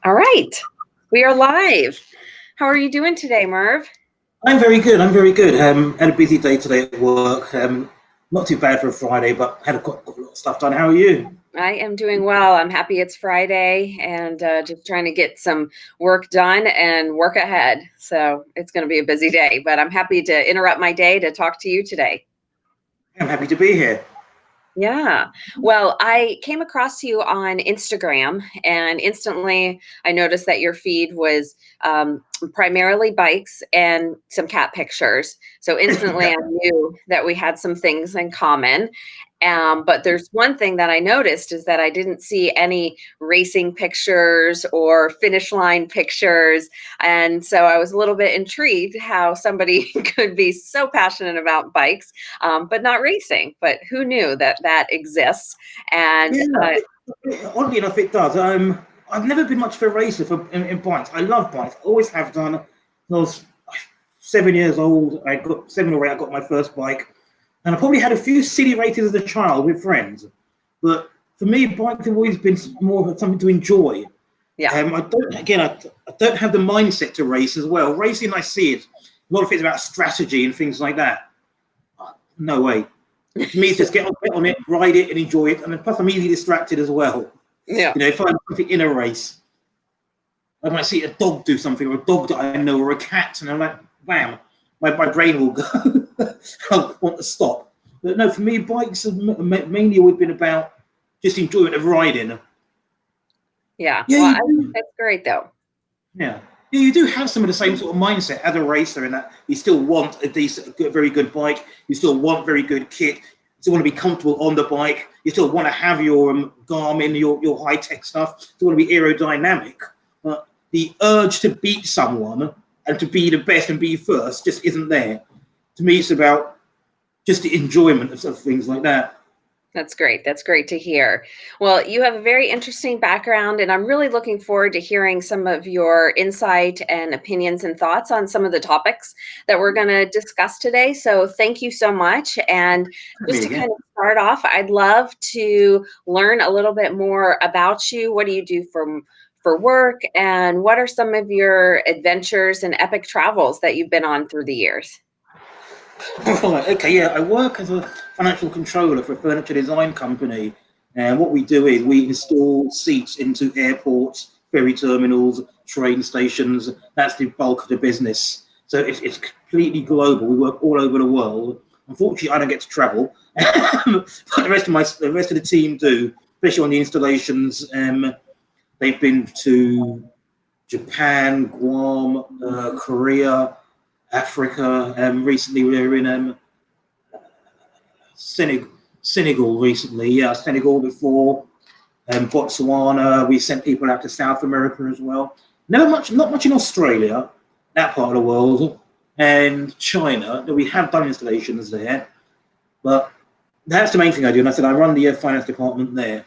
All right, we are live. How are you doing today, Merv? I'm very good. I'm very good. Had a busy day today at work. Not too bad for a Friday, but got a lot of stuff done. How are you? I am doing well. I'm happy it's Friday and just trying to get some work done and work ahead. So it's going to be a busy day, but I'm happy to interrupt my day to talk to you today. I'm happy to be here. Yeah. Well, I came across you on Instagram and instantly I noticed that your feed was primarily bikes and some cat pictures. So instantly Yeah. I knew that we had some things in common. But there's one thing that I noticed is that I didn't see any racing pictures or finish line pictures. And so I was a little bit intrigued how somebody could be so passionate about bikes but not racing. But who knew that that exists? And Yeah. Oddly enough, it does. I've never been much of a racer in bikes. I love bikes. Always have done. When I was 7 years old. I got 7 or 8. I got my first bike, and I probably had a few silly races as a child with friends. But for me, bikes have always been more of something to enjoy. yeah, I don't have the mindset to race as well. Racing, I see it. A lot of it's about strategy and things like that. No way. To me, it's just get on it, ride it, and enjoy it. And plus, I'm easily distracted as well. yeah. If I'm something in a race, I might see a dog do something, or a dog that I know, or a cat, and I'm like, bam, my brain will go. I want to stop. But no, for me, bikes have mainly always been about just enjoyment of riding. Yeah. Yeah, Well, I you think do. that's great though. Yeah. Yeah, you do have some of the same sort of mindset as a racer in that you still want a decent, very good bike. You still want very good kit. You still want to be comfortable on the bike. You still want to have your Garmin, your high tech stuff. You still want to be aerodynamic. But the urge to beat someone and to be the best and be first just isn't there. To me, it's about just the enjoyment of things like that. That's great. That's great to hear. Well, you have a very interesting background, and I'm really looking forward to hearing some of your insight and opinions and thoughts on some of the topics that we're going to discuss today. So, thank you so much. And just Me to again. kind of start off, I'd love to learn a little bit more about you. What do you do for work, and what are some of your adventures and epic travels that you've been on through the years? Right, okay, yeah. I work as a financial controller for a furniture design company. And what we do is we install seats into airports, ferry terminals, train stations. That's the bulk of the business. So it's completely global. We work all over the world. Unfortunately, I don't get to travel, but the rest of the team do, especially on the installations. They've been to Japan, Guam, Korea, Africa. Recently, we were in Senegal, Senegal recently. Yeah, Senegal before. Botswana. We sent people out to South America as well. Not much in Australia, that part of the world, and China. We have done installations there, but that's the main thing I do. And I said I run the finance department there.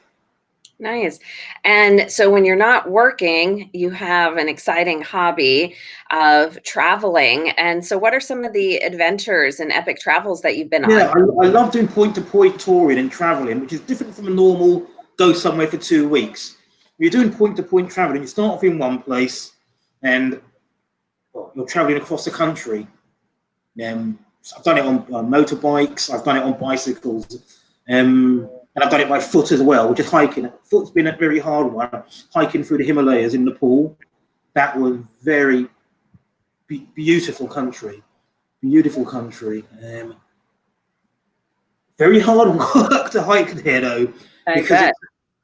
Nice. And so when you're not working, you have an exciting hobby of traveling. And so what are some of the adventures and epic travels that you've been Yeah, on? I love doing point-to-point touring and traveling, which is different from a normal go somewhere for 2 weeks. When you're doing point-to-point traveling, you start off in one place, and well, you're traveling across the country. So I've done it on motorbikes, I've done it on bicycles, and I've done it by foot as well, which is hiking. Foot's been a very hard one. Hiking through the Himalayas in Nepal, that was very beautiful country. Beautiful country. Very hard work to hike there though, I because bet.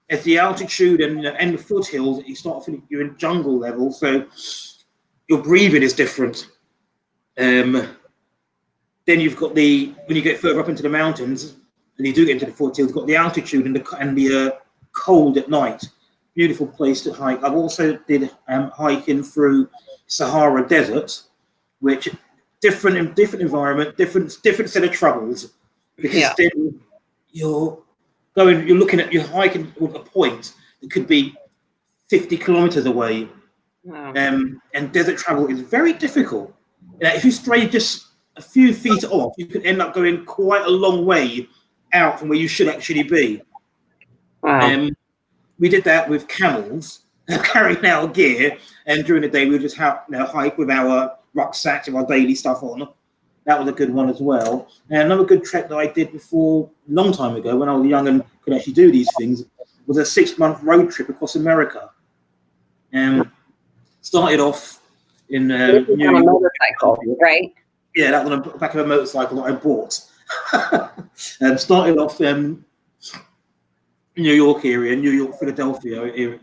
it's the altitude and the foothills. You start feeling you're in jungle level, so your breathing is different. Then you've got when you get further up into the mountains, and you do get into the foothills, you've got the altitude and the cold at night. Beautiful place to hike. I've also did hiking through Sahara Desert, which different environment, different set of troubles, because Yeah. then you're you're hiking with a point that could be 50 kilometers away. Wow. And desert travel is very difficult. If you stray just a few feet off, you could end up going quite a long way out from where you should actually be. Wow. Um, we did that with camels. carrying our gear, and during the day we would just hike with our rucksacks with our daily stuff on. That was a good one as well. And another good trek that I did before, a long time ago, when I was young and could actually do these things, was a 6-month road trip across America. And started off in This is New on a York. motorcycle, right? Yeah, that was on the back of a motorcycle that I bought. Started off New York area, New York, Philadelphia area,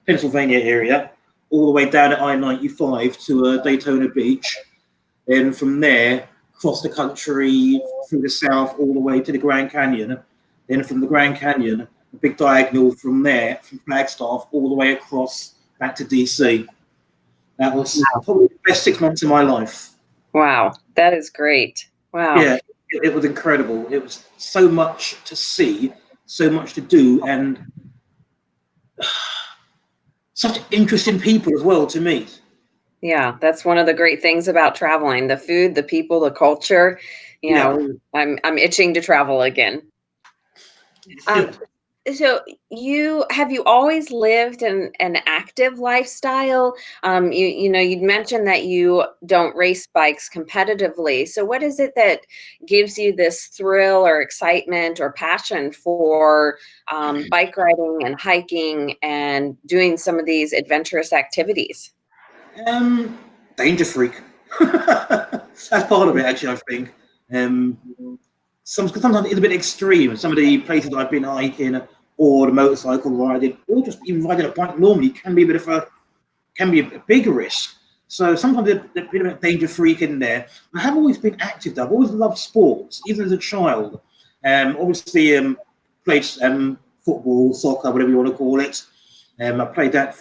Pennsylvania area, all the way down at I-95 to Daytona Beach. Then from there, across the country, through the south, all the way to the Grand Canyon. Then from the Grand Canyon, a big diagonal from there, from Flagstaff, all the way across back to DC. That was probably the best 6 months of my life. Wow, that is great. Wow. Yeah, it was incredible. It was so much to see, so much to do, and such interesting people as well to meet. Yeah, that's one of the great things about traveling, the food, the people, the culture. I'm itching to travel again. So have you always lived an active lifestyle? You'd mentioned that you don't race bikes competitively. So what is it that gives you this thrill or excitement or passion for bike riding and hiking and doing some of these adventurous activities? Danger freak. That's part of it, actually, I think. Sometimes it's a bit extreme. Some of the places I've been hiking, or the motorcycle riding, or just even riding a bike normally can be a big risk. So sometimes there's a bit of a danger freak in there. I have always been active though. I've always loved sports, even as a child. Obviously, played football, soccer, whatever you want to call it. I played that.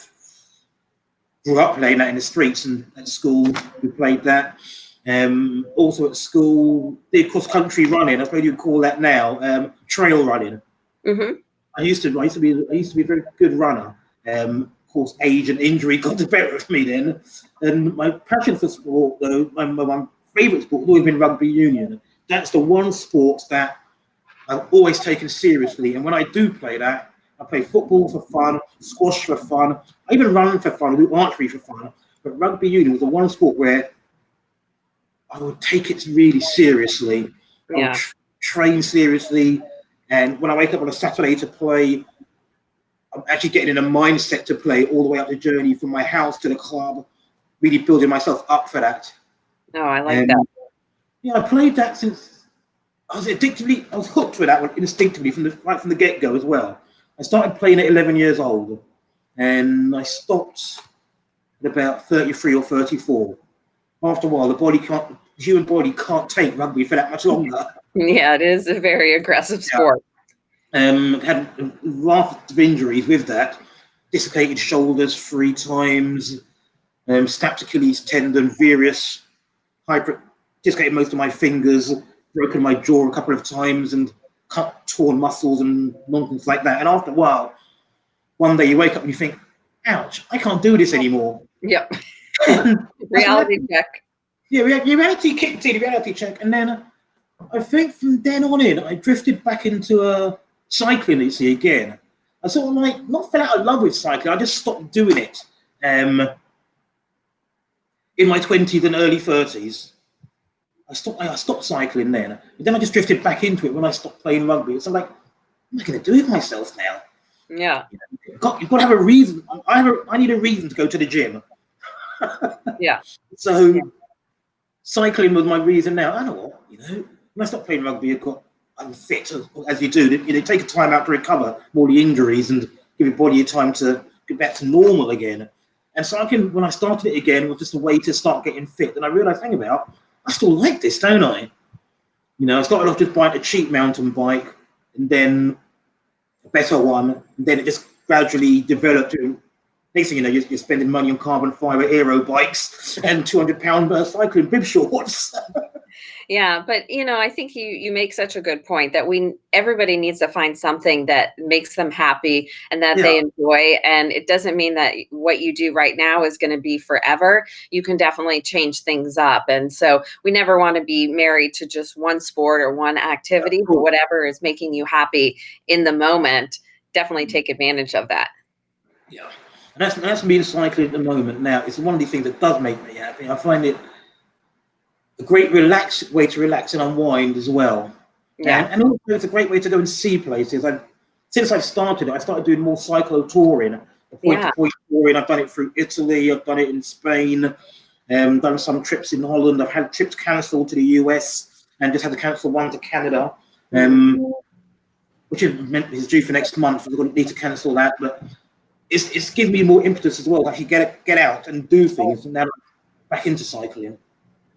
Grew up playing that in the streets, and at school we played that. Also at school, did cross country running. I suppose you'd call that now trail running. Mm-hmm. I used to be a very good runner. Of course, age and injury got the better of me then. And my passion for sport, though, my favourite sport has always been rugby union. That's the one sport that I've always taken seriously. And when I do play that, I play football for fun, squash for fun, I even run for fun, I do archery for fun. But rugby union was the one sport where I would take it really seriously. I would train seriously. And when I wake up on a Saturday to play, I'm actually getting in a mindset to play all the way up the journey from my house to the club, really building myself up for that. Oh, I like that. Yeah, I played that since I was hooked with that one instinctively right from the get-go as well. I started playing at 11 years old, and I stopped at about 33 or 34. After a while, the human body can't take rugby for that much longer. Yeah, it is a very aggressive sport. Had a raft of injuries with that. Dislocated shoulders 3 times, snapped Achilles tendon, dislocated most of my fingers, broken my jaw a couple of times, and torn muscles and nonsense like that. And after a while, one day you wake up and you think, ouch, I can't do this anymore. Yep. Reality check. Yeah, reality kicked in, reality check. And then I think from then on in, I drifted back into cycling, you see, again. I sort of not fell out of love with cycling, I just stopped doing it in my 20s and early 30s. I stopped cycling then. But then I just drifted back into it when I stopped playing rugby. It's like, what am I going to do with myself now? Yeah. You've got to have a reason. I need a reason to go to the gym. Yeah. So cycling was my reason now. I know what, when I stopped playing rugby, I'm fit, as you do. You take a time out to recover all the injuries and give your body a time to get back to normal again. And cycling, when I started it again, was just a way to start getting fit. And I realised, I still like this, don't I? I started off just buying a cheap mountain bike, and then a better one, and then it just gradually developed to, next thing you know, you're spending money on carbon fiber aero bikes and £200 cycling bib shorts. Yeah, but I think you make such a good point that everybody needs to find something that makes them happy and that they enjoy. And it doesn't mean that what you do right now is going to be forever. You can definitely change things up. And so we never want to be married to just one sport or one activity, but whatever is making you happy in the moment, definitely take advantage of that. Yeah. And that's me cycling at the moment now. It's one of the things that does make me happy. I find it a great way to relax and unwind as well. Yeah. And also it's a great way to go and see places. Since I've started it, I started doing more cyclo touring, point to Yeah. point touring. I've done it through Italy, I've done it in Spain, done some trips in Holland. I've had trips cancelled to the US and just had to cancel one to Canada, which is due for next month. We're going to need to cancel that, but it's given me more impetus as well to actually get out and do things, and now I'm back into cycling.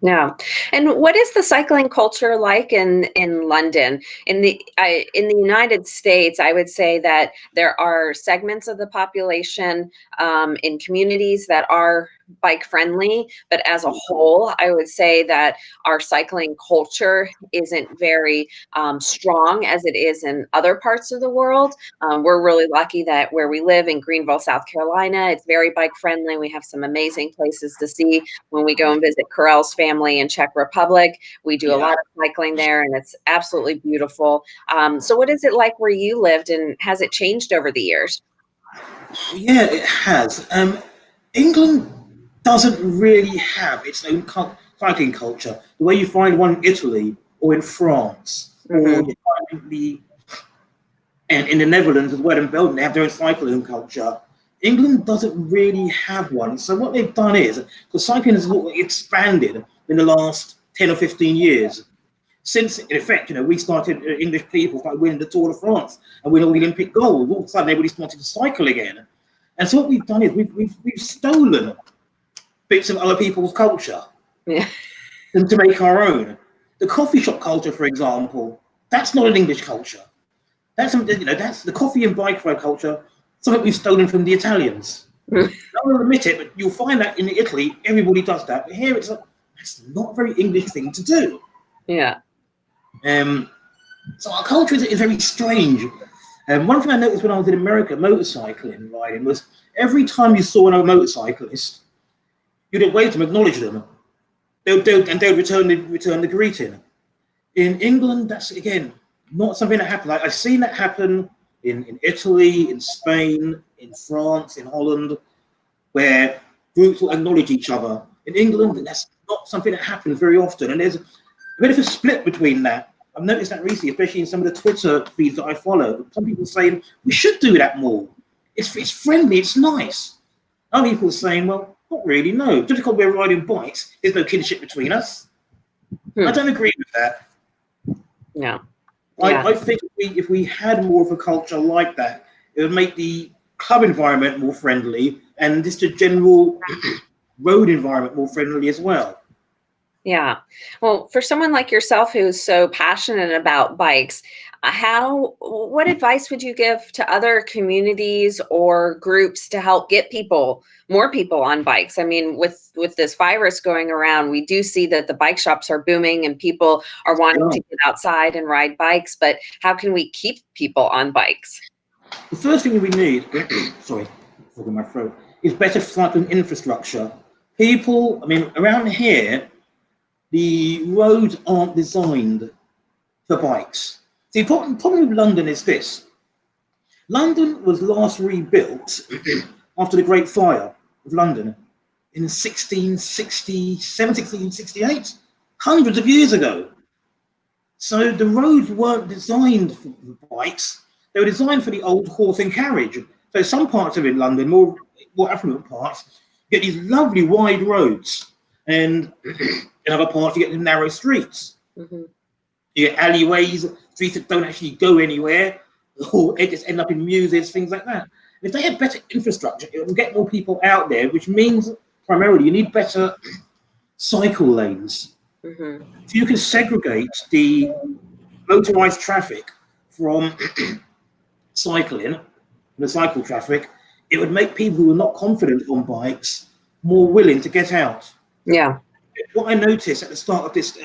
Yeah. And what is the cycling culture like in London? In the United States, I would say that there are segments of the population in communities that are bike friendly, but as a whole, I would say that our cycling culture isn't very strong as it is in other parts of the world. We're really lucky that where we live in Greenville, South Carolina, it's very bike friendly. We have some amazing places to see when we go and visit Carell's family in Czech Republic. We do a Yeah. lot of cycling there, and it's absolutely beautiful. So what is it like where you lived, and has it changed over the years? Yeah, it has. England doesn't really have its own cycling culture. The way you find one in Italy or in France, or Hmm. you find and in the Netherlands as well, and Belgium, they have their own cycling culture. England doesn't really have one. So what they've done is, because cycling has expanded in the last 10 or 15 years. Since, in effect, we started, English people started winning the Tour de France and winning all the Olympic gold. All of a sudden, everybody wanted to cycle again. And so what we've done is we've stolen bits of other people's culture Yeah. and to make our own. The coffee shop culture, for example, that's not an English culture. That's something, that's the coffee and bike ride culture, something we've stolen from the Italians. No one will admit it, but you'll find that in Italy, everybody does that. But here, that's not a very English thing to do. Yeah. So our culture is very strange. One thing I noticed when I was in America motorcycling riding was every time you saw another motorcyclist, you'd wave them, acknowledge them. They'd return the greeting. In England, that's again not something that happens. I've seen that happen in Italy, in Spain, in France, in Holland, where groups will acknowledge each other. In England, that's not something that happens very often, and there's a bit of a split between that. I've noticed that recently, especially in some of the Twitter feeds that I follow. Some people saying we should do that more. It's friendly, it's nice. Other people are saying, well, not really, no. Just because we're riding bikes, there's no kinship between us. I don't agree with that. No. Yeah. I think if we had more of a culture like that, it would make the club environment more friendly and just a general road environment more friendly as well. Yeah. Well, for someone like yourself who's so passionate about bikes, what advice would you give to other communities or groups to help get more people on bikes? I mean, with this virus going around, we do see that the bike shops are booming and people are wanting to get outside and ride bikes, but how can we keep people on bikes? The first thing we need, sorry, in my throat, is better cycling infrastructure. People, I mean, around here, the roads aren't designed for bikes. The problem with London is this. London was last rebuilt after the Great Fire of London in 1667, 1668, hundreds of years ago. So the roads weren't designed for bikes. They were designed for the old horse and carriage. So some parts of it in London, more affluent parts, get these lovely wide roads. And in other parts, you get the narrow streets. Mm-hmm. You get alleyways, streets that don't actually go anywhere, or it just end up in muses, things like that. If they had better infrastructure, it would get more people out there, which means primarily you need better cycle lanes. Mm-hmm. If you can segregate the motorized traffic from cycling, the cycle traffic, it would make people who are not confident on bikes more willing to get out. Yeah. What I noticed at the start of this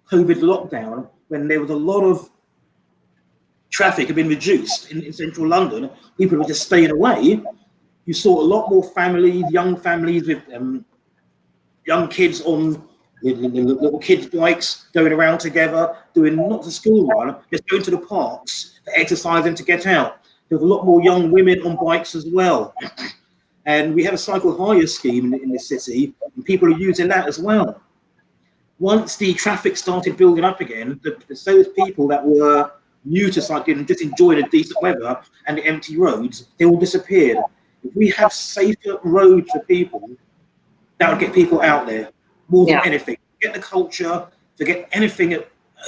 COVID lockdown, when there was a lot of traffic had been reduced in central London, people were just staying away. You saw a lot more young families with young kids on little kids' bikes going around together, doing not the school run, just going to the parks, exercising to get out. There was a lot more young women on bikes as well. And we have a cycle hire scheme in the city, and people are using that as well. Once the traffic started building up again, those people that were new to cycling and just enjoyed the decent weather and the empty roads, they all disappeared. If we have safer roads for people, that would get people out there more than Yeah. anything. Get the culture, forget anything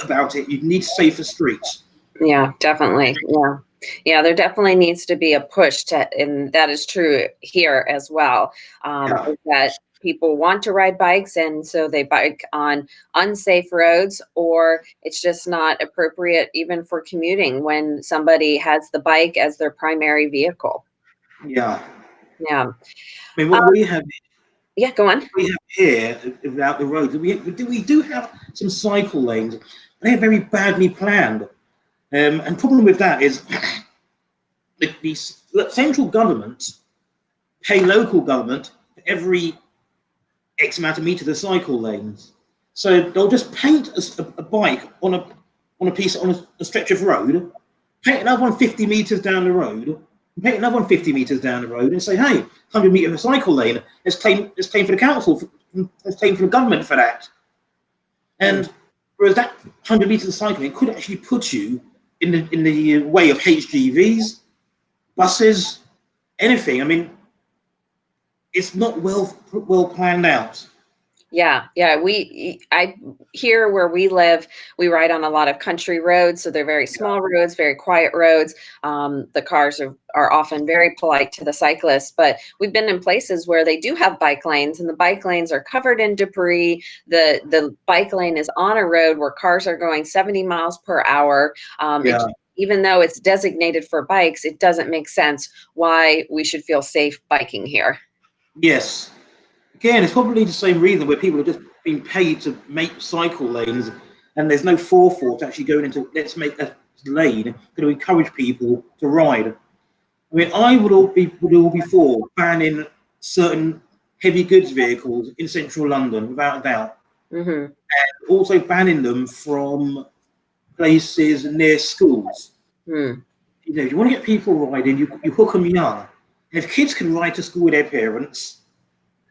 about it. You need safer streets. Yeah, definitely. Yeah. Yeah, there definitely needs to be a push to, and that is true here as well. Yeah, Is that people want to ride bikes, and so they bike on unsafe roads, or it's just not appropriate even for commuting when somebody has the bike as their primary vehicle. yeah. Yeah. I mean, Um, what yeah, go on. we have here about the roads, we do have some cycle lanes. They're very badly planned. And problem with that is the central government pay local government for every X amount of meters of cycle lanes. So they'll just paint a bike on a stretch of road, paint another one 50 meters down the road, paint another one 50 meters down the road, and say, hey, 100-meter cycle lane. Let's claim for the council. Let's claim for the government for that. And whereas that 100 meters of cycling could actually put you in the way of HGVs, buses, anything. I mean, it's not well planned out. Yeah, yeah. I here where we live, we ride on a lot of country roads, so they're very small roads, very quiet roads. The cars are often very polite to the cyclists, but we've been in places where they do have bike lanes, and the bike lanes are covered in debris. The bike lane is on a road where cars are going 70 miles per hour. Yeah. Even though it's designated for bikes, it doesn't make sense why we should feel safe biking here. Yes. Again, it's probably the same reason where people are just being paid to make cycle lanes, and there's no forethought actually going into let's make a lane to encourage people to ride. I mean, I would all be for banning certain heavy goods vehicles in central London, without a doubt. Hmm. Also banning them from places near schools. Hmm. If you want to get people riding, you hook them young. And if kids can ride to school with their parents,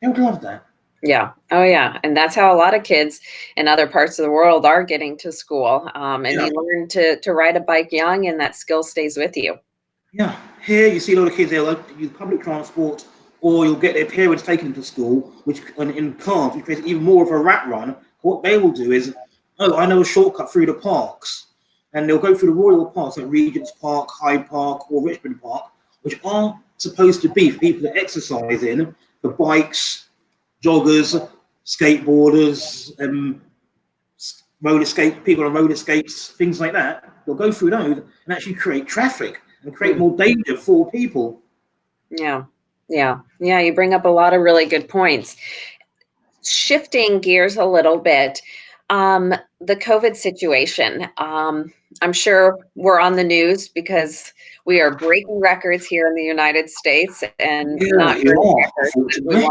they would love that. Yeah. Oh, yeah. And that's how a lot of kids in other parts of the world are getting to school. And Yeah. you learn to ride a bike young, and that skill stays with you. Yeah, here you see a lot of kids, they'll use public transport, or you'll get their parents taking them to school, which in cars, which creates even more of a rat run. What they will do is, oh, I know a shortcut through the parks, and they'll go through the royal parks like Regent's Park, Hyde Park, or Richmond Park, which are supposed to be for people to exercise in, for bikes, joggers, skateboarders, people on roller skates, things like that. They'll go through those and actually create traffic and create more danger for people. Yeah. Yeah. Yeah. You bring up a lot of really good points. Shifting gears a little bit, the COVID situation. I'm sure we're on the news because we are breaking records here in the United States, and Yeah, not you good are, records unfortunately.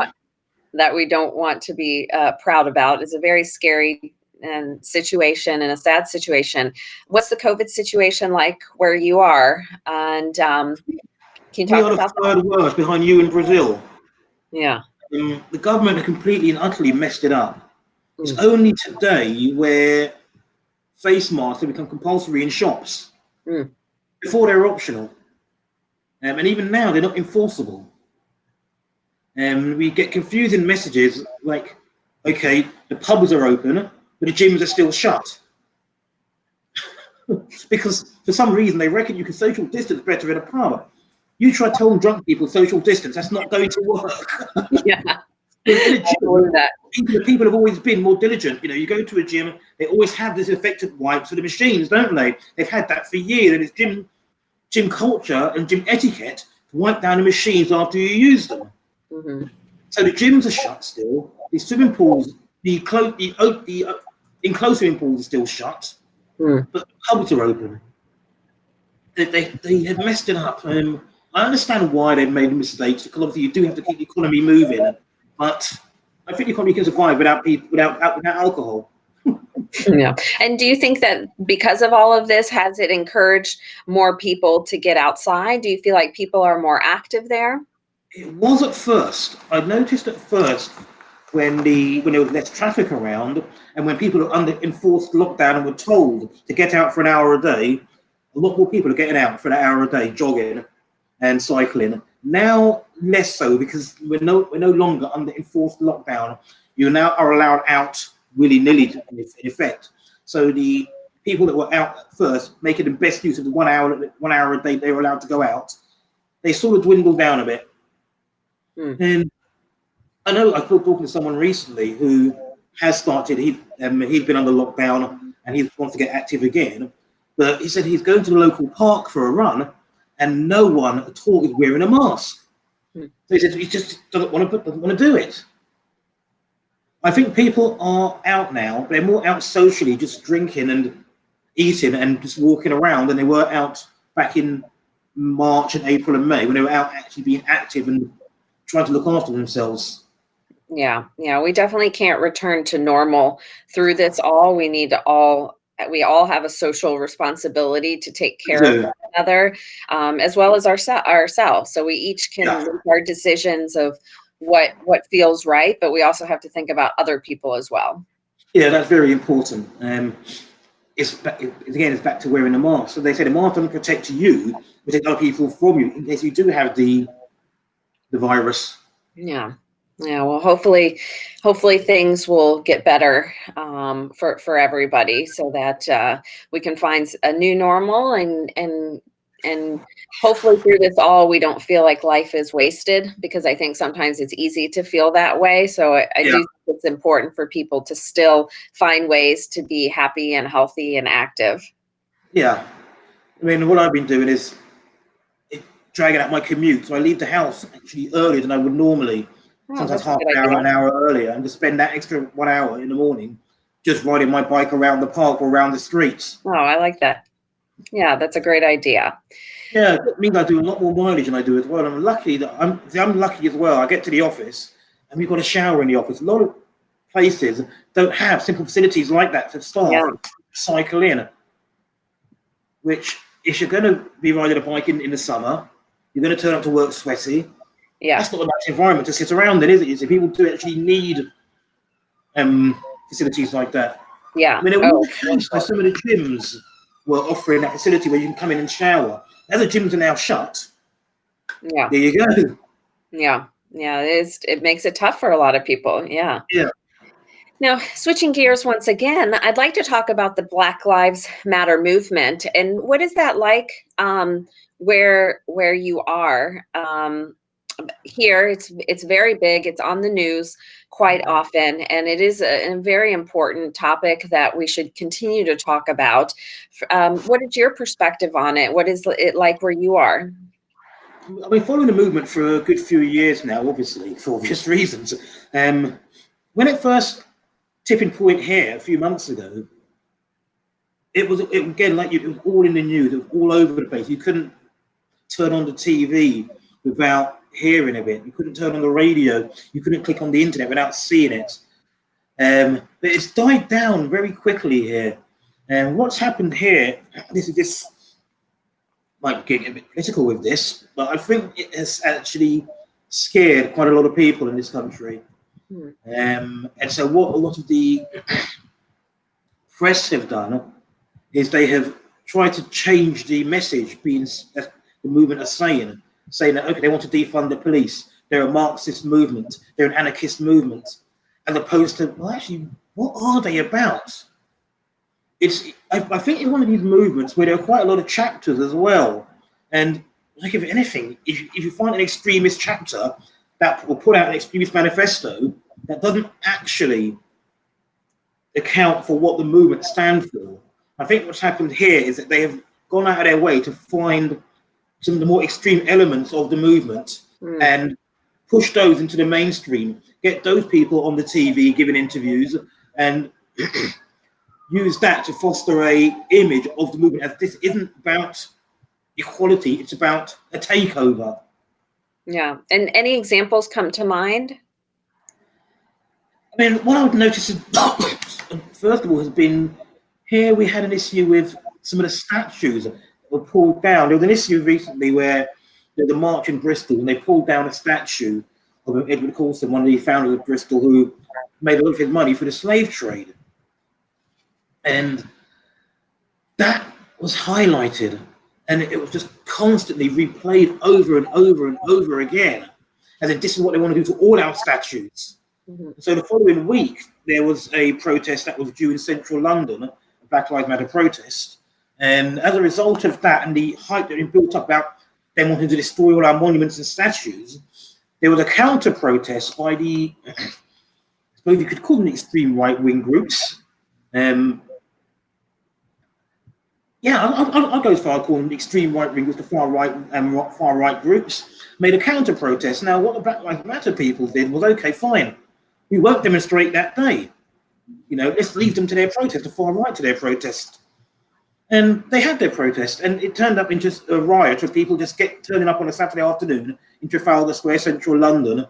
that we don't want to be proud about. It's a very scary and situation, and a sad situation. What's the COVID situation like where you are? And can you We talk are the about that? third worst behind you in Brazil. Yeah. The government have completely and utterly messed it up. It's Mm. only today where face masks have become compulsory in shops. Mm. Before they were optional. And even now, they're not enforceable. We get confusing messages like, okay, the pubs are open, but the gyms are still shut. Because for some reason they reckon you can social distance better in a pub. You try telling drunk people social distance, that's not going to work. Yeah, In a I believe gym, that. people have always been more diligent. You go to a gym, they always have disinfectant wipes for the machines, don't they? They've had that for years, and it's gym culture and gym etiquette to wipe down the machines after you use them. Hmm. So the gyms are shut still. The swimming pools, the enclosed swimming pools are still shut, Mm. but the pubs are open. They have messed it up. I understand why they've made mistakes, because obviously you do have to keep the economy moving, but I think the economy can survive without alcohol. Yeah. And do you think that because of all of this, has it encouraged more people to get outside? Do you feel like people are more active there? It was at first. I noticed at first when there was less traffic around, and when people are under enforced lockdown and were told to get out for an hour a day, a lot more people are getting out for an hour a day, jogging and cycling. Now less so because we're no longer under enforced lockdown. You now are allowed out willy nilly in effect. So the people that were out at first, making the best use of the 1 hour a day they were allowed to go out, they sort of dwindled down a bit. Hmm. And I know I was talking to someone recently who has started. He's been under lockdown and he wants to get active again. But he said he's going to the local park for a run, and no one at all is wearing a mask. Hmm. So he said he just doesn't want to do it. I think people are out now, but they're more out socially, just drinking and eating and just walking around than they were out back in March and April and May when they were out actually being active and trying to look after themselves. Yeah, yeah, we definitely can't return to normal through this all. We all have a social responsibility to take We care of do. one another, as well as ourselves. So we each can Yeah. make our decisions of what feels right, but we also have to think about other people as well. Yeah, that's very important. It's back to wearing a mask. So they say the mask doesn't protect you, protect other people from you in case you do have the virus. Yeah. Yeah, well, hopefully things will get better for everybody, so that we can find a new normal, and hopefully through this all we don't feel like life is wasted, because I think sometimes it's easy to feel that way. So I do Yeah, think it's important for people to still find ways to be happy and healthy and active. yeah. I mean, what I've been doing is it, dragging out my commute. So I leave the house actually earlier than I would normally, Oh, sometimes that's a half good an hour, idea. an hour earlier, and to spend that extra 1 hour in the morning just riding my bike around the park or around the streets. Oh, I like that. Yeah, that's a great idea. Yeah, it means I do a lot more mileage than I do as well. I'm lucky as well. I get to the office and we've got a shower in the office. A lot of places don't have simple facilities like that for staff Yeah, to cycle in. Which, if you're going to be riding a bike in the summer, you're going to turn up to work sweaty. yeah, That's not a nice environment to sit around in, is it? So people do actually need facilities like that. yeah. I mean, it was Oh, the for case where sure. some of the gyms were offering that facility where you can come in and shower. Now the gyms are now shut. Yeah. There you go. Yeah. Yeah, it makes it tough for a lot of people. Yeah. Yeah. Now, switching gears once again, I'd like to talk about the Black Lives Matter movement, and what is that like where you are? Here, it's very big. It's on the news quite often, and it is a very important topic that we should continue to talk about. What is your perspective on it? What is it like where you are? I've been following the movement for a good few years now, obviously, for obvious reasons. Um, when it first tipping point here a few months ago, again, like it was all in the news, it was all over the place. You couldn't turn on the TV without hearing of it. You couldn't turn on the radio. You couldn't click on the internet without seeing it. But it's died down very quickly here. And what's happened here, this might get a bit political with this, but I think it has actually scared quite a lot of people in this country. Hmm. And so what a lot of the press have done is they have tried to change the message the movement are saying that, okay, they want to defund the police. They're a Marxist movement. They're an anarchist movement. As opposed to, well, actually, what are they about? I think it's one of these movements where there are quite a lot of chapters as well. And like if anything, if you find an extremist chapter that will put out an extremist manifesto that doesn't actually account for what the movement stands for, I think what's happened here is that they have gone out of their way to find some of the more extreme elements of the movement Hmm. and push those into the mainstream, get those people on the TV giving interviews, and use that to foster a image of the movement as this isn't about equality, it's about a takeover. Yeah. And any examples come to mind? I mean, what I would notice is, first of all, has been here we had an issue with some of the statues that were pulled down. There was an issue recently where There's a march in Bristol, and they pulled down a statue of Edward Colston, one of the founders of Bristol, who made a lot of his money for the slave trade. And that was highlighted, and it was just constantly replayed over and over and over again, as if this is what they want to do to all our statues. Mm-hmm. So the following week, there was a protest that was due in central London, a Black Lives Matter protest. And as a result of that, and the hype that had been built up about them wanting to destroy all our monuments and statues, there was a counter protest by the, I suppose you could call them extreme right-wing groups. I'll go as far as calling them extreme right-wing groups, the far-right groups, made a counter protest. Now, what the Black Lives Matter people did was, okay, fine, we won't demonstrate that day. You know, let's leave them to their protest, the far right to their protest. And they had their protest, and it turned up into a riot of people just turning up on a Saturday afternoon in Trafalgar Square, central London,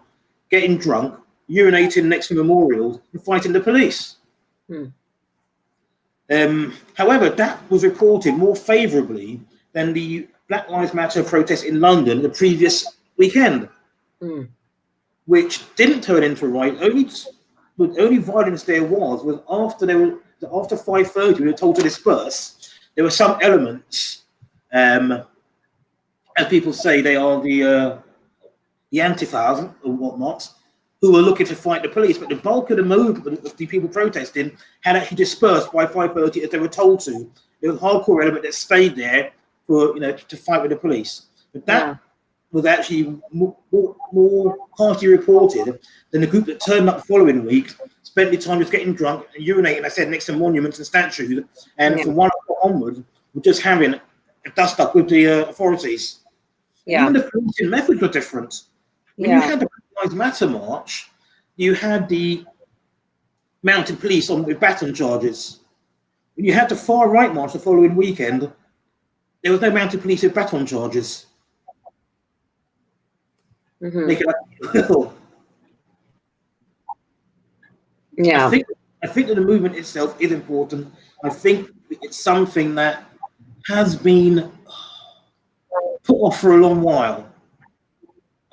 getting drunk, urinating next to memorials, and fighting the police. However, that was reported more favourably than the Black Lives Matter protest in London the previous weekend, which didn't turn into a riot. Only violence there was after 5:30, we were told to disperse. There were some elements, as people say, they are the Antifas or whatnot, who were looking to fight the police, but the bulk of the movement of the people protesting had actually dispersed by 5:30 as they were told to. There was a hardcore element that stayed there for, to fight with the police. But that was actually more harshly reported than the group that turned up the following week, spent the time just getting drunk and urinating, I said, next to monuments and statues, and from 1 o'clock onwards, we're just having a dust up with the authorities. Even the policing methods were different. When you had the Black Lives Matter march, you had the mounted police with baton charges. When you had the far right march the following weekend, there was no mounted police with baton charges. Make it like, I think that the movement itself is important. I think it's something that has been put off for a long while.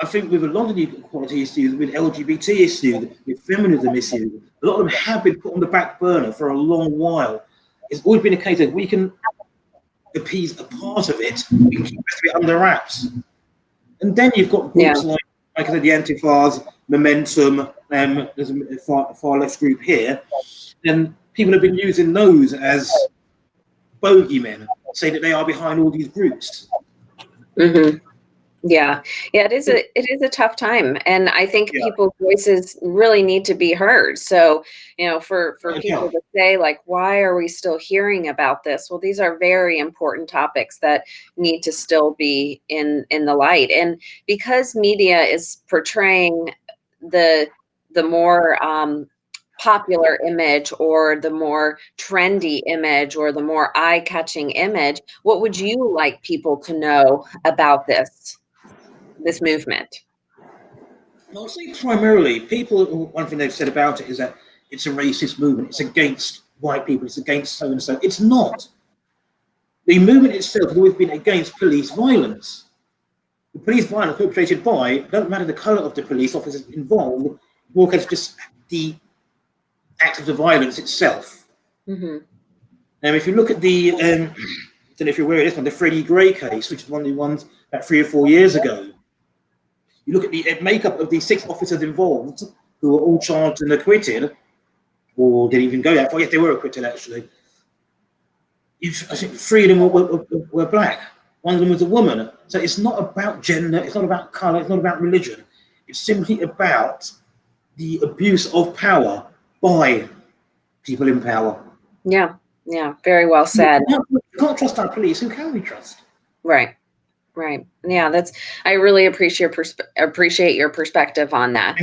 I think with a lot of the equality issues, with LGBT issues, with feminism issues, a lot of them have been put on the back burner for a long while. It's always been a case that we can appease a part of it, we can keep the rest of it under wraps. And then you've got groups like I said, the Antifas, Momentum, there's a far left group here, and people have been using those as bogeymen, saying that they are behind all these groups. Yeah, it is a tough time, and I think people's voices really need to be heard. So, for people to say, like, why are we still hearing about this? Well, these are very important topics that need to still be in the light, and because media is portraying the more popular image, or the more trendy image, or the more eye-catching image, what would you like people to know about this movement? I'll say primarily, one thing they've said about it is that it's a racist movement. It's against white people. It's against so and so. It's not. The movement itself has always been against police violence. The police violence perpetrated by, don't matter the colour of the police officers involved, more because just the act of the violence itself. If you look at the, I don't know if you're aware of this one, the Freddie Gray case, which is one of the ones about 3 or 4 years ago. You look at the makeup of the 6 officers involved, who were all charged and acquitted, or didn't even go that far. Yes, they were acquitted, actually. I think 3 of them were black. One of them was a woman. So it's not about gender, it's not about colour, it's not about religion. It's simply about the abuse of power by people in power. Yeah, very well said. We can't trust our police. Who can we trust? Right. Yeah, I really appreciate your perspective on that.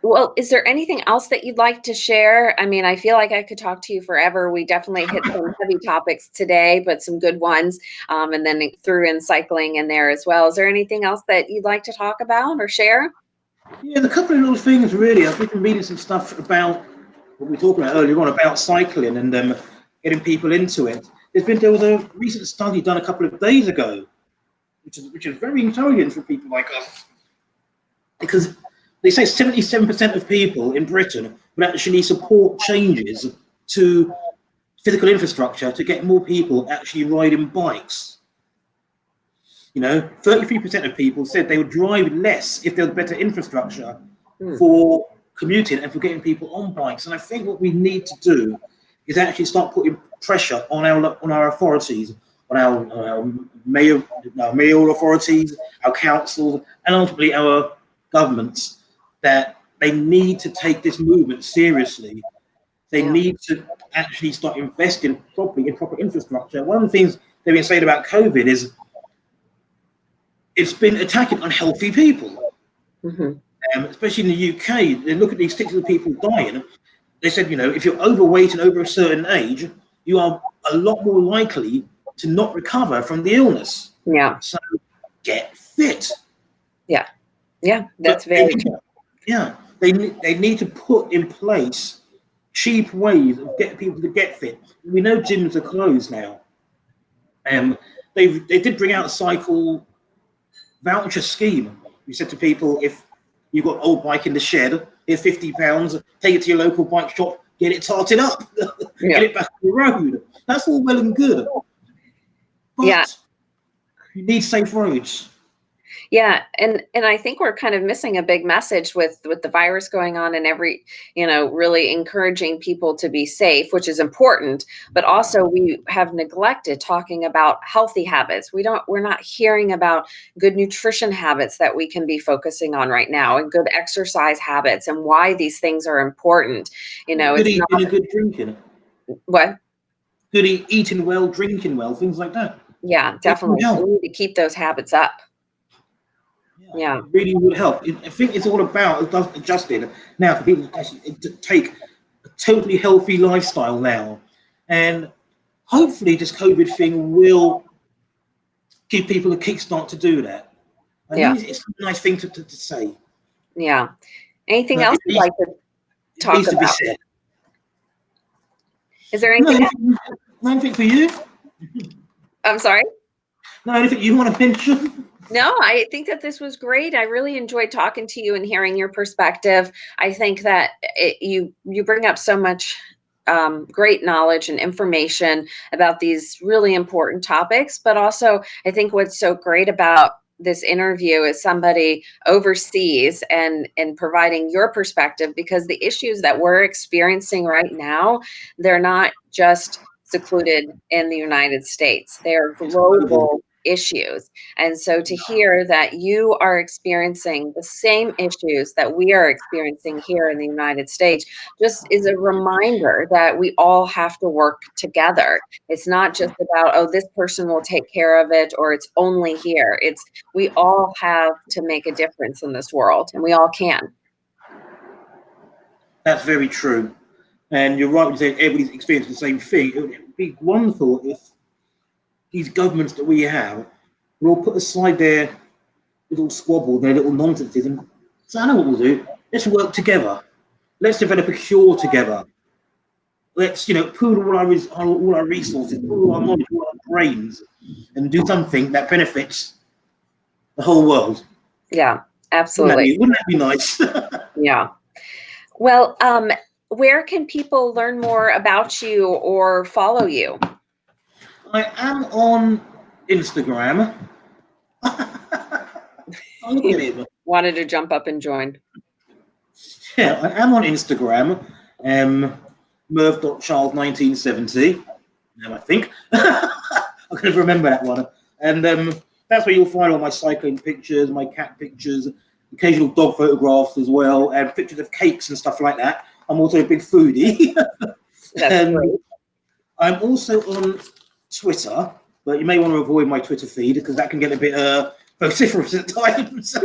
Well, is there anything else that you'd like to share? I mean, I feel like I could talk to you forever. We definitely hit some heavy topics today, but some good ones, and then threw in cycling in there as well. Is there anything else that you'd like to talk about or share? Yeah, a couple of little things, really. I've been reading some stuff about what we were talking about earlier on, about cycling and getting people into it. There was a recent study done a couple of days ago which is very encouraging for people like us, because they say 77% of people in Britain would actually support changes to physical infrastructure to get more people actually riding bikes. 33% of people said they would drive less if there was better infrastructure for commuting and for getting people on bikes. And I think what we need to do is actually start putting pressure on our authorities, on our mayoral authorities, our councils, and ultimately our governments, that they need to take this movement seriously. They need to actually start investing properly in proper infrastructure. One of the things they've been saying about COVID is it's been attacking unhealthy people, especially in the UK. They look at these statistics of people dying. They said, if you're overweight and over a certain age, you are a lot more likely to not recover from the illness. Yeah. So get fit. Yeah. Yeah, that's very true. Yeah. They need to put in place cheap ways of getting people to get fit. We know gyms are closed now. They did bring out a cycle voucher scheme. We said to people, if you've got an old bike in the shed, here's £50, take it to your local bike shop, get it tarted up, get it back on the road. That's all well and good. But you need safe roads. Yeah, and I think we're kind of missing a big message with the virus going on, and really encouraging people to be safe, which is important, but also we have neglected talking about healthy habits. We're not hearing about good nutrition habits that we can be focusing on right now, and good exercise habits, and why these things are important. Good eating and good drinking. What? Good eating well, drinking well, things like that. Yeah, definitely. We need to keep those habits up. Yeah, it really would help. I think it's all about adjusting now for people to take a totally healthy lifestyle now, and hopefully this COVID thing will give people a kickstart to do that. It's a nice thing to say. Yeah. Anything else you'd like to talk about? To be said. Is there anything else? Anything for you? I'm sorry? No, anything you want to mention? No, I think that this was great. I really enjoyed talking to you and hearing your perspective. I think that you bring up so much great knowledge and information about these really important topics. But also, I think what's so great about this interview is somebody overseas and providing your perspective, because the issues that we're experiencing right now, they're not just secluded in the United States. They are global issues. And so to hear that you are experiencing the same issues that we are experiencing here in the United States just is a reminder that we all have to work together. It's not just about, oh, this person will take care of it, or it's only here. We all have to make a difference in this world, and we all can. That's very true. And you're right when you say everybody's experiencing the same thing. It would be wonderful if these governments that we have will put aside their little squabble, their little nonsenses, and say, I know what we'll do. Let's work together. Let's develop a cure together. Let's, pool all our resources, pool all our knowledge, all our brains, and do something that benefits the whole world. Yeah, absolutely. Wouldn't that be nice? Yeah. Well, where can people learn more about you or follow you? I am on Instagram. Look at it. Wanted to jump up and join. Yeah, I am on Instagram. Merv.Charles 1970. I think. I can never remember that one. And that's where you'll find all my cycling pictures, my cat pictures, occasional dog photographs as well, and pictures of cakes and stuff like that. I'm also a big foodie. That's great. I'm also on Twitter, but you may want to avoid my Twitter feed because that can get a bit vociferous at times.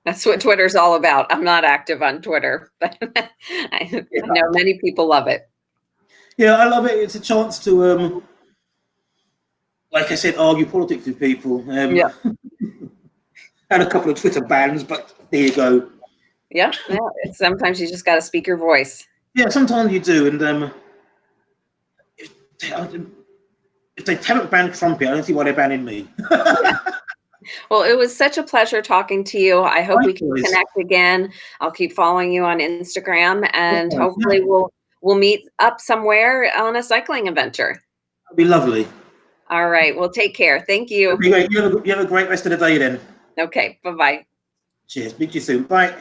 That's what Twitter's all about. I'm not active on Twitter, but I know many people love it. Yeah, I love it. It's a chance to, like I said, argue politics with people. Yeah. Had a couple of Twitter bans, but there you go. Yeah. Sometimes you just got to speak your voice. Yeah, sometimes you do. And if they haven't banned Trumpy, I don't see why they're banning me. Well, it was such a pleasure talking to you. I hope we can Likewise. connect again. I'll keep following you on Instagram, and Likewise, yeah, hopefully we'll meet up somewhere on a cycling adventure. that'd be lovely. All right. Well, take care. Thank That'd you. be great. You have a great rest of the day then. Okay. Bye-bye. Cheers. Speak to you soon. Bye.